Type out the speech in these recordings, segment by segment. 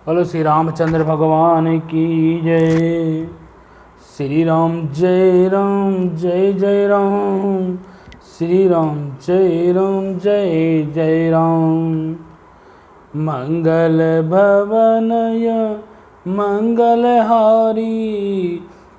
बोलो श्री रामचंद्र भगवान की जय। श्री राम जय राम जय जय राम। श्री राम जय जय राम। मंगल भवनय मंगलहारी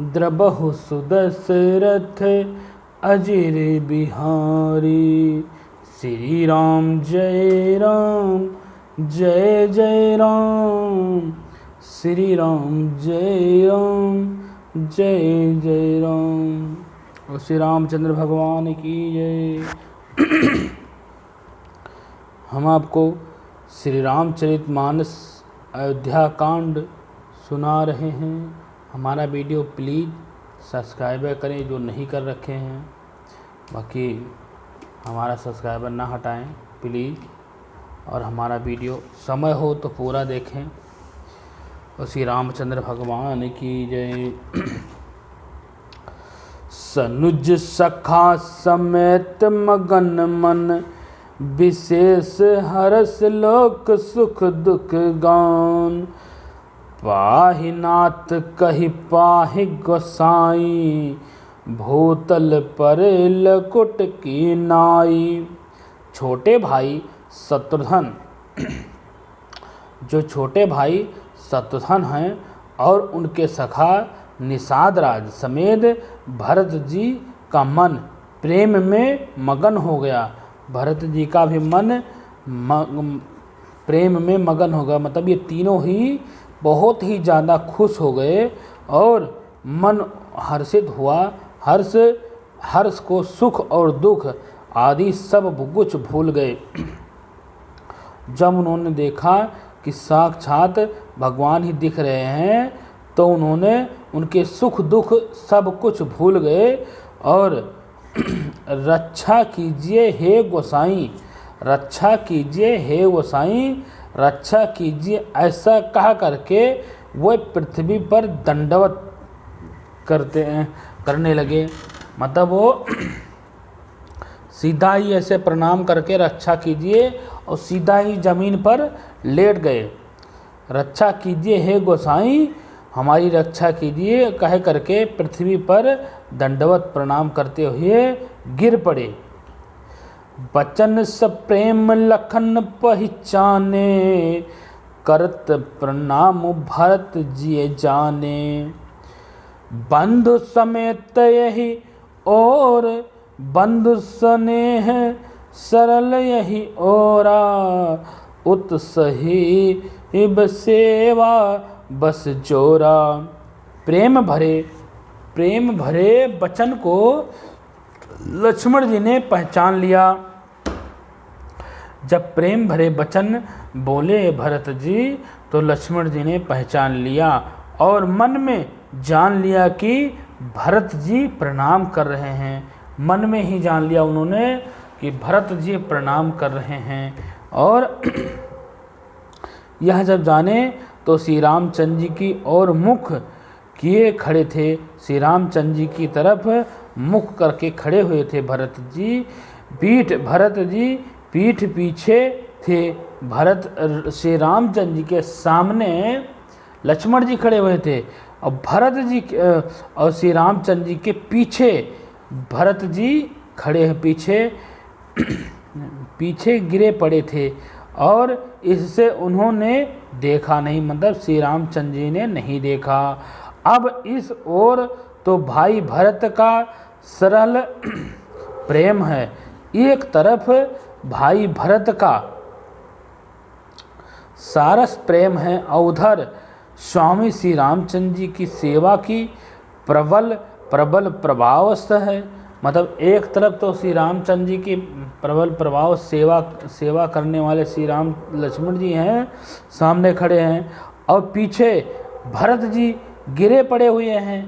द्रबहु सुदशरथ अजिर बिहारी। श्री राम जय जय राम। श्री राम जय जय राम। और श्री रामचंद्र भगवान की जय। हम आपको श्री रामचरितमानस अयोध्या कांड सुना रहे हैं। हमारा वीडियो प्लीज़ सब्सक्राइब करें जो नहीं कर रखे हैं। बाकी हमारा सब्सक्राइबर ना हटाएं प्लीज़। और हमारा वीडियो समय हो तो पूरा देखें। और श्री रामचंद्र भगवान की जय। सनुज सखा समेत मगन मन विशेष हरस लोक सुख दुख गान। पाहि नाथ कहि पाहि गोसाई भूतल पर लकुट की नाई। छोटे भाई शत्रुघ्न, जो छोटे भाई शत्रुघ्न हैं और उनके सखा निषाद राज समेत भरत जी का मन प्रेम में मगन हो गया। भरत जी का भी मन प्रेम में मगन हो गया। मतलब ये तीनों ही बहुत ही ज़्यादा खुश हो गए और मन हर्षित हुआ। हर्ष को सुख और दुख आदि सब कुछ भूल गए। जब उन्होंने देखा कि साक्षात भगवान ही दिख रहे हैं तो उन्होंने उनके सुख दुख सब कुछ भूल गए और रक्षा कीजिए हे गोसाई, रक्षा कीजिए हे गोसाई, रक्षा कीजिए ऐसा कहा करके वह पृथ्वी पर दंडवत करने लगे। मतलब वो सीधा ही ऐसे प्रणाम करके रक्षा कीजिए और सीधा ही जमीन पर लेट गए। रक्षा कीजिए हे गोसाई, हमारी रक्षा कीजिए कह करके पृथ्वी पर दंडवत प्रणाम करते हुए गिर पड़े। बचन सब प्रेम लखन पहचाने करत प्रणाम भरत जी जाने। बंधु समेत यही और बंधु स्नेह सरल यही ओरा। उत्सही सेवा बस जोरा। प्रेम भरे वचन को लक्ष्मण जी ने पहचान लिया। जब प्रेम भरे वचन बोले भरत जी तो लक्ष्मण जी ने पहचान लिया और मन में जान लिया कि भरत जी प्रणाम कर रहे हैं। मन में ही जान लिया उन्होंने कि भरत जी प्रणाम कर रहे हैं। और यह जब जाने तो श्री रामचंद्र जी की ओर मुख किए खड़े थे। श्री रामचंद्र जी की तरफ मुख करके खड़े हुए थे भरत जी। भरत जी पीठ पीछे थे। श्री रामचंद्र जी के सामने लक्ष्मण जी खड़े हुए थे और भरत जी और श्री रामचंद्र जी के पीछे भरत जी खड़े हैं। पीछे गिरे पड़े थे और इससे उन्होंने देखा नहीं। मतलब श्री रामचंद्र जी ने नहीं देखा। अब इस ओर तो भाई भरत का सरल प्रेम है, एक तरफ भाई भरत का सारस प्रेम है और उधर स्वामी श्री रामचंद्र जी की सेवा की प्रबल प्रभावस्थ है। मतलब एक तरफ तो श्री रामचंद्र जी की प्रबल प्रभाव सेवा करने वाले श्री राम लक्ष्मण जी हैं, सामने खड़े हैं और पीछे भरत जी गिरे पड़े हुए हैं।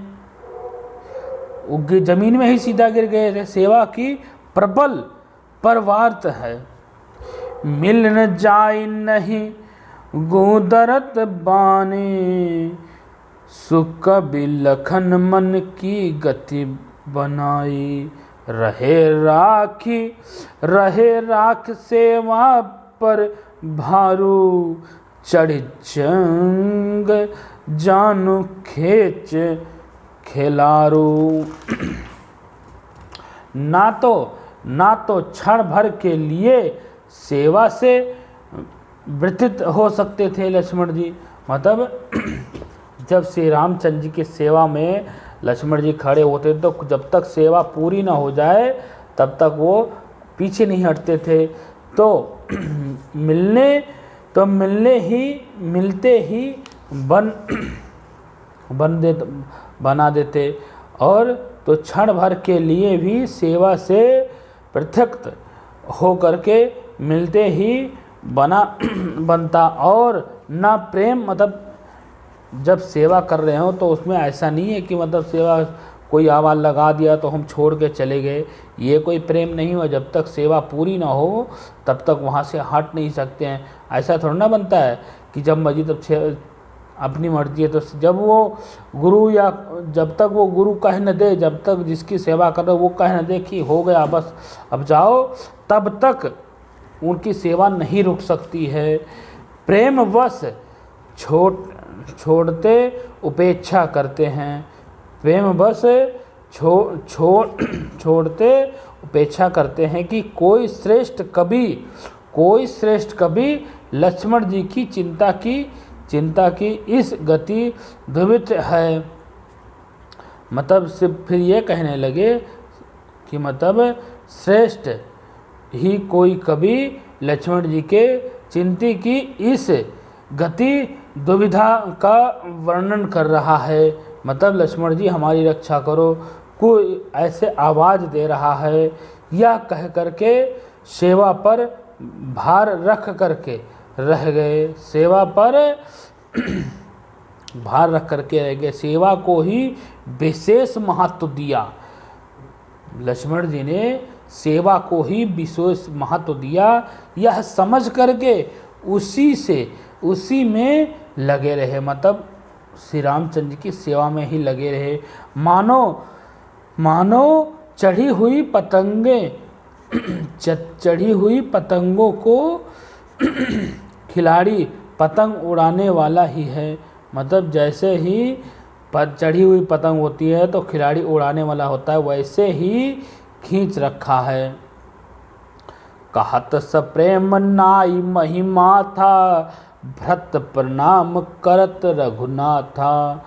वो जमीन में ही सीधा गिर गए थे। सेवा की प्रबल परवार्थ है। मिल न जाय नहीं गोदरत बाने सुख बिलखन मन की गति बनाई। रहे राख सेवा पर भारू चढ़ जंग जानू खेच खिलारू। ना तो क्षण भर के लिए सेवा से व्यतीत हो सकते थे लक्ष्मण जी। मतलब जब श्री रामचंद्र जी की सेवा में लक्ष्मण जी खड़े होते तो जब तक सेवा पूरी ना हो जाए तब तक वो पीछे नहीं हटते थे। तो मिलते ही बना देते, और तो क्षण भर के लिए भी सेवा से पृथक हो करके मिलते ही बनता। और ना प्रेम, मतलब जब सेवा कर रहे हो तो उसमें ऐसा नहीं है कि मतलब सेवा कोई आवाज़ लगा दिया तो हम छोड़ के चले गए, ये कोई प्रेम नहीं हुआ। जब तक सेवा पूरी ना हो तब तक वहाँ से हट नहीं सकते हैं। ऐसा थोड़ा ना बनता है कि जब मर्जी तब अपनी मर्जी है। तो जब वो गुरु, या जब तक वो गुरु कह न दे, जब तक जिसकी सेवा कर रहे हो वो कह न दे कि हो गया बस अब जाओ, तब तक उनकी सेवा नहीं रुक सकती है। प्रेमवश छोड़ते उपेक्षा करते हैं, प्रेमवश छोड़ते उपेक्षा करते हैं कि कोई श्रेष्ठ कवि लक्ष्मण जी की चिंता की इस गति द्विविध है। मतलब सिर्फ फिर ये कहने लगे कि मतलब श्रेष्ठ ही कोई कवि लक्ष्मण जी के चिंता की इस गति दुविधा का वर्णन कर रहा है। मतलब लक्ष्मण जी हमारी रक्षा करो, कोई ऐसे आवाज़ दे रहा है, यह कह करके सेवा पर भार रख करके रह गए, सेवा पर भार रख करके रह गए, सेवा को ही विशेष महत्व दिया। लक्ष्मण जी ने सेवा को ही विशेष महत्व दिया, यह समझ करके उसी में लगे रहे। मतलब श्री रामचंद्र की सेवा में ही लगे रहे। मानो चढ़ी हुई पतंगों को खिलाड़ी पतंग उड़ाने वाला ही है। मतलब जैसे ही चढ़ी हुई पतंग होती है तो खिलाड़ी उड़ाने वाला होता है, वैसे ही खींच रखा है। कहत सप्रेम नाई महिमा था, भरत प्रणाम करत रघुनाथा।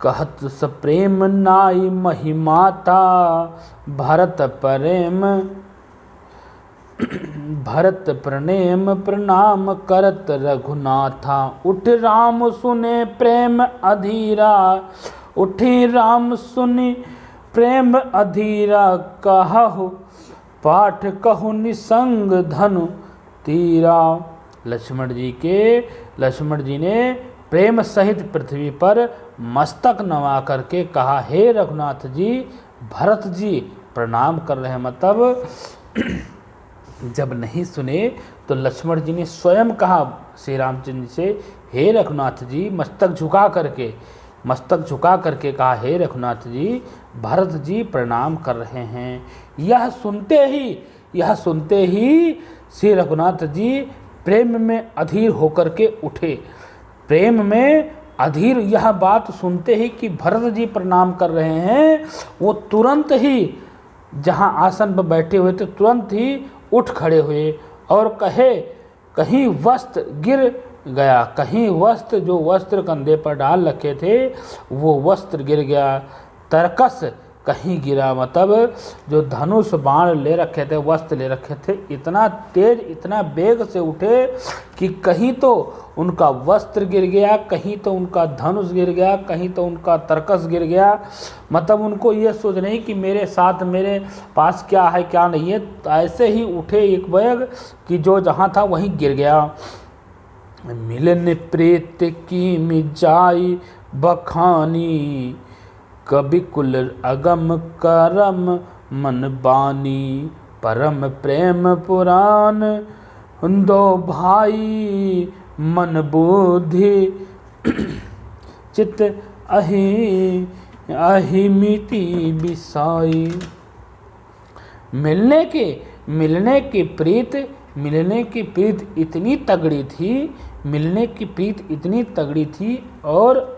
कहत सप्रेम नाई महिमा था, भरत प्रेम प्रणाम करत रघुनाथा। उठ राम सुने प्रेम अधीरा, उठी राम सुनी प्रेम अधीरा। कहु पाठ कहु निसंग धनु तीरा। लक्ष्मण जी ने प्रेम सहित पृथ्वी पर मस्तक नवा करके कहा, हे रघुनाथ जी, भरत जी प्रणाम कर रहे हैं। मतलब जब नहीं सुने तो लक्ष्मण जी ने स्वयं कहा श्री रामचंद्र से, हे रघुनाथ जी, मस्तक झुका करके कहा, हे रघुनाथ जी, भरत जी प्रणाम कर रहे हैं। यह सुनते ही श्री रघुनाथ जी प्रेम में अधीर होकर के उठे। प्रेम में अधीर, यह बात सुनते ही कि भरत जी प्रणाम कर रहे हैं, वो तुरंत ही जहाँ आसन पर बैठे हुए थे तुरंत ही उठ खड़े हुए और कहे, कहीं वस्त्र गिर गया, कहीं जो वस्त्र कंधे पर डाल रखे थे वो वस्त्र गिर गया, तरकस कहीं गिरा। मतलब जो धनुष बाण ले रखे थे, वस्त्र ले रखे थे, इतना तेज इतना वेग से उठे कि कहीं तो उनका वस्त्र गिर गया, कहीं तो उनका धनुष गिर गया, कहीं तो उनका तरकस गिर गया। मतलब उनको ये सोच नहीं कि मेरे साथ मेरे पास क्या है क्या नहीं है, तो ऐसे ही उठे एक वेग कि जो जहाँ था वहीं गिर गया। मिलन प्रीत की मिजाई बखानी, कवि कुल अगम करम मन बानी। परम प्रेम पुराण दो भाई, मन बुद्धि चित अहि मिटी बिसाई। मिलने की प्रीत इतनी तगड़ी थी मिलने की प्रीत इतनी तगड़ी थी और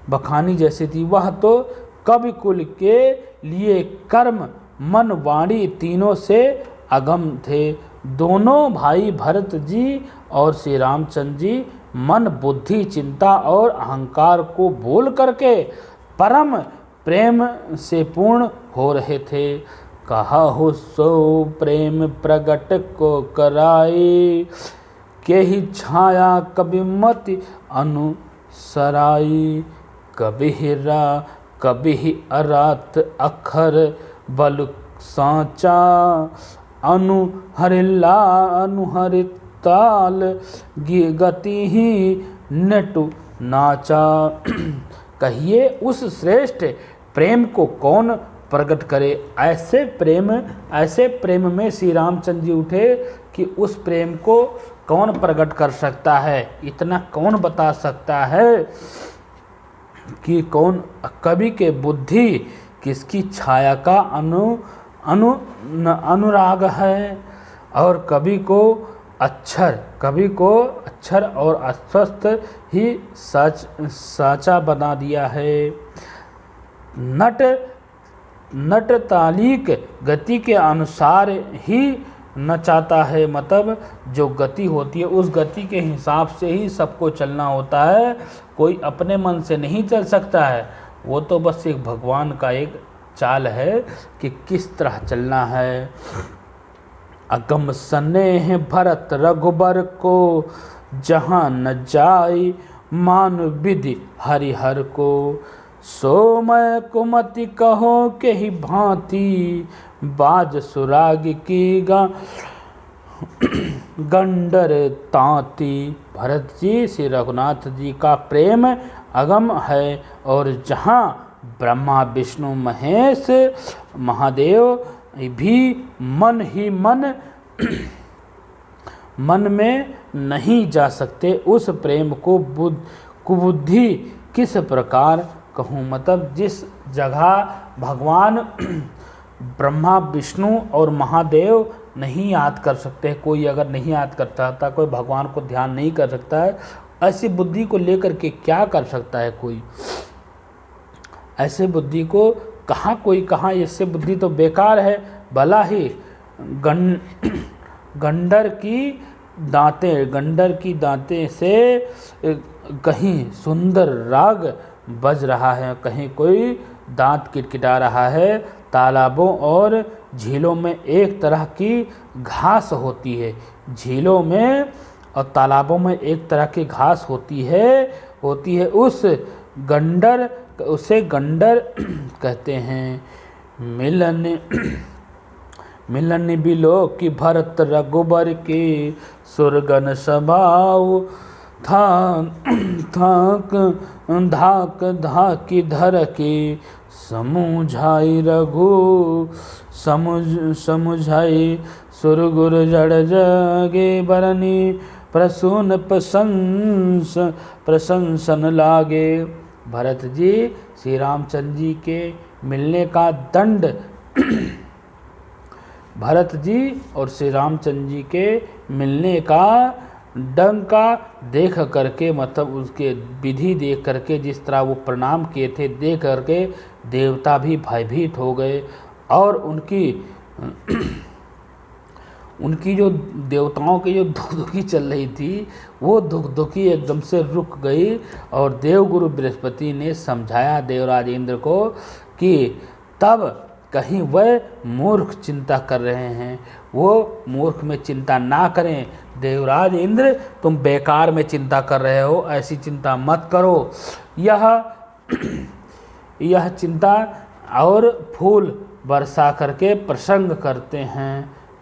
बखानी जैसी थी। वह तो कवि कुल के लिए कर्म मन वाणी तीनों से अगम थे। दोनों भाई भरत जी और श्री रामचंद्र जी मन बुद्धि चिंता और अहंकार को बोल करके परम प्रेम से पूर्ण हो रहे थे। कहा हो सो प्रेम प्रगट को कराई, के ही छाया कभी मति अनुसराई। कभी हीरा कभी ही अरात अखर बल सांचा, अनुहरिला अनुहरित ताल गति ही नटु नाचा। कहिए उस श्रेष्ठ प्रेम को कौन प्रकट करे। ऐसे प्रेम में श्री रामचंद्र जी उठे कि उस प्रेम को कौन प्रकट कर सकता है, इतना कौन बता सकता है कि कौन कवि के बुद्धि किसकी छाया का अनुराग है। और कवि को अक्षर और अस्वस्थ ही साचा बना दिया है। नट तालिक गति के अनुसार ही नचाता है। मतलब जो गति होती है उस गति के हिसाब से ही सबको चलना होता है, कोई अपने मन से नहीं चल सकता है। वो तो बस एक भगवान का एक चाल है कि किस तरह चलना है। अगम स्नेह भरत रघुबर को, जहाँ न जाई मान विधि हरिहर को। सो मैं कुमति कहो के ही भांति, बाज सुराग की गंडर तांती। भरत जी श्री रघुनाथ जी का प्रेम अगम है, और जहाँ ब्रह्मा विष्णु महेश महादेव भी मन ही मन में नहीं जा सकते, उस प्रेम को कुबुद्धि किस प्रकार कहूँ। मतलब जिस जगह भगवान ब्रह्मा विष्णु और महादेव नहीं याद कर सकते, कोई अगर नहीं याद करता था, कोई भगवान को ध्यान नहीं कर सकता है, ऐसी बुद्धि को लेकर के क्या कर सकता है कोई। ऐसे बुद्धि को कहाँ इससे बुद्धि तो बेकार है। भला ही गंडर की दांते से कहीं सुंदर राग बज रहा है, कहीं कोई दांत किटकिटा रहा है। तालाबों और झीलों में एक तरह की घास होती है, झीलों में और तालाबों में एक तरह की घास होती है। उसे गंडर कहते हैं। मिलन बिलो की भरत रघुबर के, सुरगन स्वभाव धाक धर के। समुझाई रघु समुझाई सुरगुर जड़ जगे बरनी, प्रसून प्रशंसन लागे। भरत जी श्री रामचंद्र जी के मिलने का दंड भरत जी और श्री रामचंद्र जी के मिलने का डंका देख करके, मतलब उसके विधि देख करके, जिस तरह वो प्रणाम किए थे देख करके देवता भी भयभीत हो गए। और उनकी जो देवताओं की जो धुकधुकी चल रही थी, वो धुकधुकी एकदम से रुक गई। और देवगुरु बृहस्पति ने समझाया देवराज इंद्र को कि तब कहीं वह मूर्ख चिंता कर रहे हैं, वो मूर्ख में चिंता ना करें। देवराज इंद्र तुम बेकार में चिंता कर रहे हो, ऐसी चिंता मत करो। यह चिंता और फूल बरसा करके प्रसंग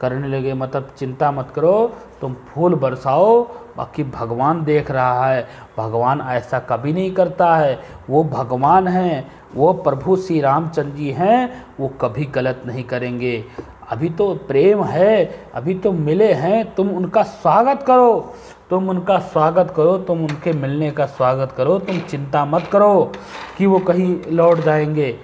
करने लगे। मतलब चिंता मत करो, तुम फूल बरसाओ, बाकी भगवान देख रहा है। भगवान ऐसा कभी नहीं करता है, वो भगवान हैं, वो प्रभु श्री रामचंद्र जी हैं, वो कभी गलत नहीं करेंगे। अभी तो प्रेम है, अभी तो मिले हैं, तुम उनका स्वागत करो, तुम उनके मिलने का स्वागत करो। तुम चिंता मत करो कि वो कहीं लौट जाएंगे।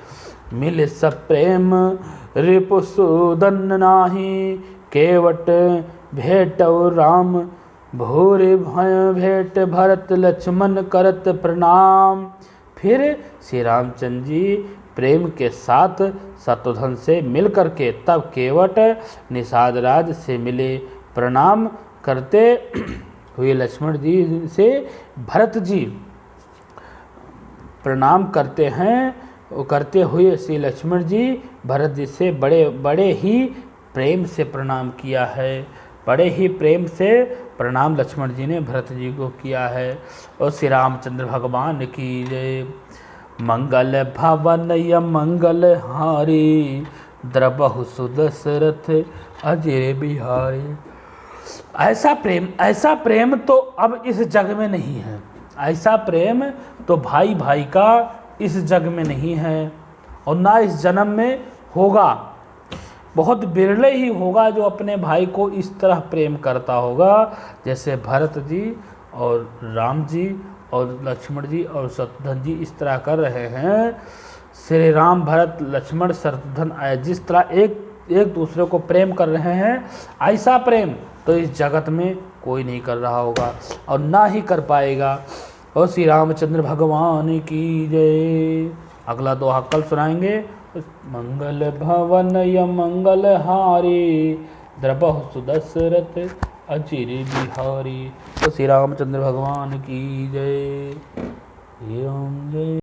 मिल सब प्रेम रिपुसुदन नाही, केवट भेटौ राम भूरि भय भेंट भरत लक्ष्मण करत प्रणाम। फिर श्री रामचंद्र जी प्रेम के साथ शत्रुघ्न से मिल करके तब केवट निषाद राज से मिले। प्रणाम करते हुए लक्ष्मण जी से भरत जी प्रणाम करते हैं। करते हुए श्री लक्ष्मण जी भरत जी से बड़े ही प्रेम से प्रणाम किया है। बड़े ही प्रेम से प्रणाम लक्ष्मण जी ने भरत जी को किया है। और श्री रामचंद्र भगवान की जय। मंगल भवन य मंगल हारी द्रबहु सुदशरथ अजय बिहारी। ऐसा प्रेम तो अब इस जग में नहीं है। ऐसा प्रेम तो भाई भाई का इस जग में नहीं है और ना इस जन्म में होगा। बहुत बिरले ही होगा जो अपने भाई को इस तरह प्रेम करता होगा जैसे भरत जी और राम जी और लक्ष्मण जी और शत्रुघ्न जी इस तरह कर रहे हैं। श्री राम भरत लक्ष्मण शत्रुघ्न जिस तरह एक दूसरे को प्रेम कर रहे हैं, ऐसा प्रेम तो इस जगत में कोई नहीं कर रहा होगा और ना ही कर पाएगा। और श्री रामचंद्र भगवान की जय। अगला दोहा कल सुनाएंगे। मंगल भवन य मंगल हारी द्रबहु सुदशरथ अचिर बिहारी। तो श्री रामचंद्र भगवान की जय। जय।